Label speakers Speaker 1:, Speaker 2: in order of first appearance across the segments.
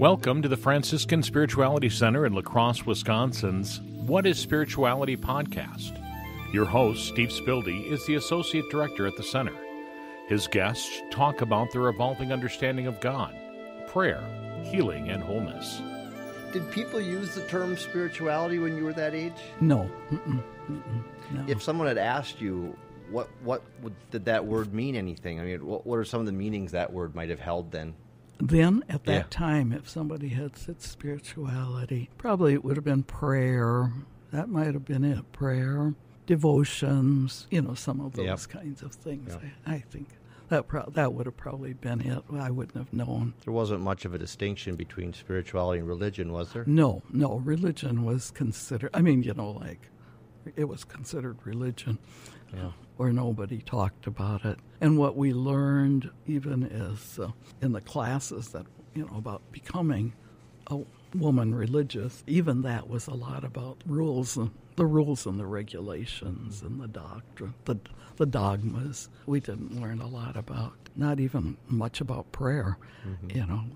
Speaker 1: Welcome to the Franciscan Spirituality Center in La Crosse, Wisconsin's What is Spirituality podcast. Your host, Steve Spildy, is the Associate Director at the Center. His guests talk about their evolving understanding of God, prayer, healing, and wholeness.
Speaker 2: Did people use the term spirituality when you were that age?
Speaker 3: No.
Speaker 2: No. If someone had asked you, did that word mean anything? I mean, what are some of the meanings that word might have held then?
Speaker 3: Then, at that time, if somebody had said spirituality, probably it would have been prayer. That might have been it. Prayer, devotions, some of those kinds of things. Yep. I think that would have probably been it. I wouldn't have known.
Speaker 2: There wasn't much of a distinction between spirituality and religion, was there?
Speaker 3: No. Religion was considered, it was considered religion. Yeah. Where nobody talked about it. And what we learned even is in the classes that, about becoming a woman religious, even that was a lot about rules and the regulations and the doctrine, the dogmas. We didn't learn a lot about, not even much about prayer. Mm-hmm.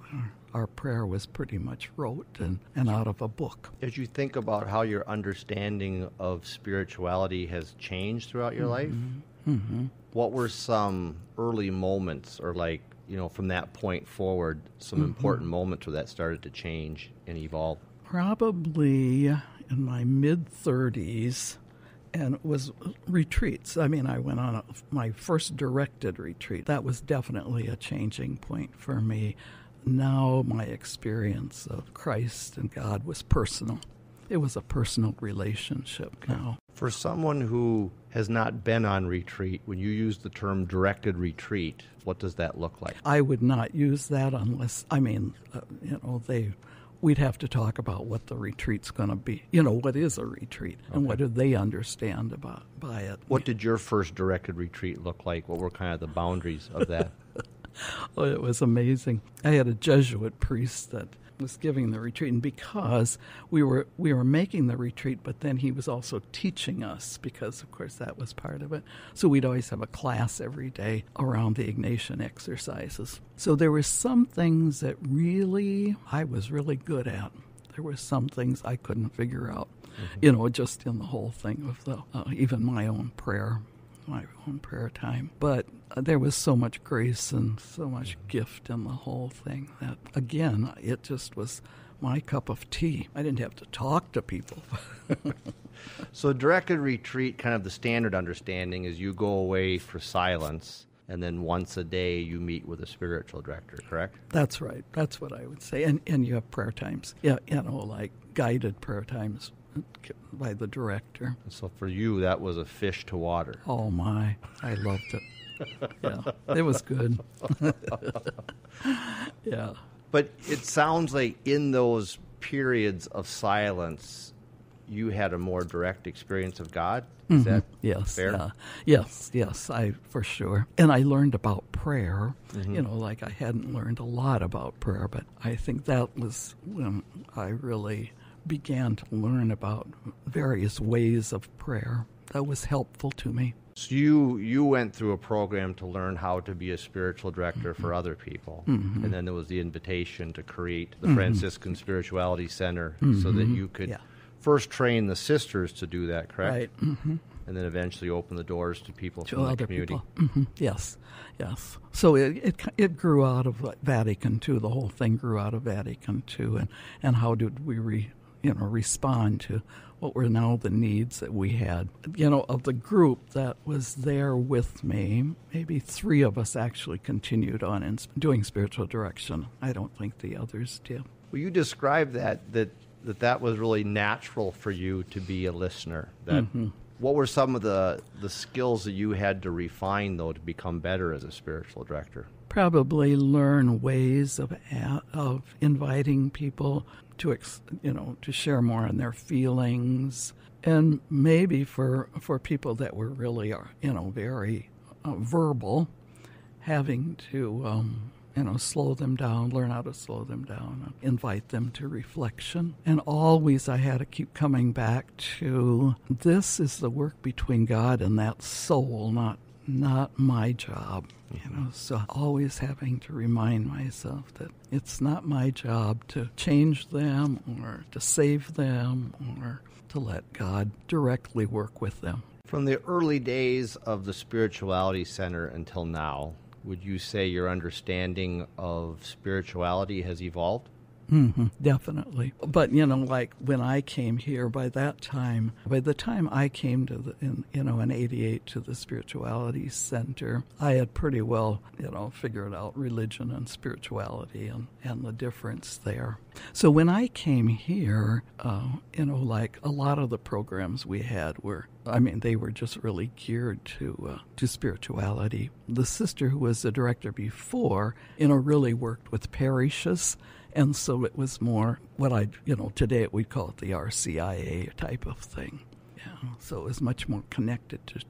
Speaker 3: Our prayer was pretty much rote and out of a book.
Speaker 2: As you think about how your understanding of spirituality has changed throughout your life, what were some early moments or from that point forward, some important moments where that started to change and evolve?
Speaker 3: Probably in my mid-30s, and it was retreats. I went on my first directed retreat. That was definitely a changing point for me. Now my experience of Christ and God was personal. It was a personal relationship now.
Speaker 2: For someone who has not been on retreat, when you use the term directed retreat, what does that look like?
Speaker 3: I would not use that unless, we'd have to talk about what the retreat's going to be. What is a retreat and what do they understand by it?
Speaker 2: What did your first directed retreat look like? What were kind of the boundaries of that?
Speaker 3: Oh, it was amazing. I had a Jesuit priest that was giving the retreat, and because we were making the retreat, but then he was also teaching us, because of course that was part of it. So we'd always have a class every day around the Ignatian exercises. So there were some things that I was really good at. There were some things I couldn't figure out, just in the whole thing of even my own prayer time. But there was so much grace and so much gift in the whole thing that, again, it just was my cup of tea. I didn't have to talk to people.
Speaker 2: So directed retreat, kind of the standard understanding is you go away for silence, and then once a day you meet with a spiritual director, correct?
Speaker 3: That's right. That's what I would say. And you have prayer times. Yeah, like guided prayer times by the director.
Speaker 2: So for you, that was a fish to water.
Speaker 3: Oh, my. I loved it. Yeah, it was good. Yeah.
Speaker 2: But it sounds like in those periods of silence, you had a more direct experience of God. Is that fair?
Speaker 3: Yes, for sure. And I learned about prayer. I hadn't learned a lot about prayer, but I think that was when I really began to learn about various ways of prayer. That was helpful to me.
Speaker 2: So you went through a program to learn how to be a spiritual director for other people, and then there was the invitation to create the Franciscan Spirituality Center so that you could first train the sisters to do that, correct?
Speaker 3: Right.
Speaker 2: And then eventually open the doors to people from the community.
Speaker 3: Yes. So it grew out of Vatican II. The whole thing grew out of Vatican II, and how did we respond to what were now the needs that we had. Of the group that was there with me, maybe 3 of us actually continued on in doing spiritual direction. I don't think the others did.
Speaker 2: Well, you described that was really natural for you to be a listener. What were some of the skills that you had to refine, though, to become better as a spiritual director?
Speaker 3: Probably learn ways of inviting people to share more on their feelings, and maybe for people that were really very verbal, having to slow them down, learn how to slow them down, invite them to reflection. And always I had to keep coming back to, this is the work between God and that soul, not my job. So always having to remind myself that it's not my job to change them or to save them or to let God directly work with them.
Speaker 2: From the early days of the Spirituality Center until now, would you say your understanding of spirituality has evolved?
Speaker 3: Definitely. But, like when I came here, by the time I came to in 88 to the Spirituality Center, I had pretty well, figured out religion and spirituality and the difference there. So when I came here, like a lot of the programs we had they were just really geared to spirituality. The sister who was the director before, really worked with parishes. And so it was more what today we'd call it the RCIA type of thing. Yeah. So it was much more connected to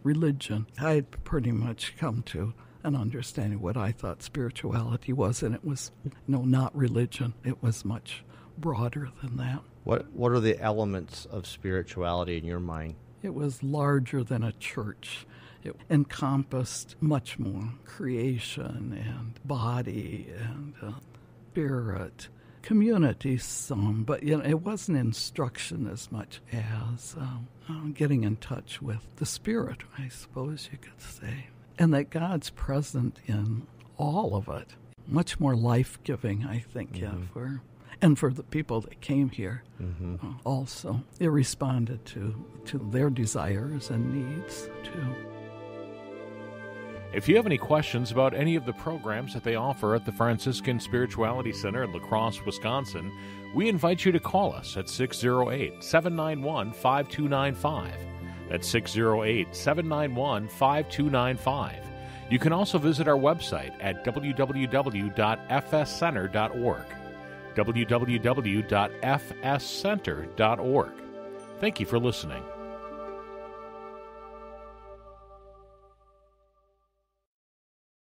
Speaker 3: religion. I had pretty much come to an understanding of what I thought spirituality was, and it was, not religion. It was much broader than that.
Speaker 2: What are the elements of spirituality in your mind?
Speaker 3: It was larger than a church. It encompassed much more creation and body and spirit, community some, but it wasn't instruction as much as getting in touch with the spirit, I suppose you could say, and that God's present in all of it. Much more life-giving, I think, for the people that came here also. It responded to their desires and needs, too.
Speaker 1: If you have any questions about any of the programs that they offer at the Franciscan Spirituality Center in La Crosse, Wisconsin, we invite you to call us at 608-791-5295. That's 608-791-5295. You can also visit our website at www.fscenter.org. www.fscenter.org. Thank you for listening.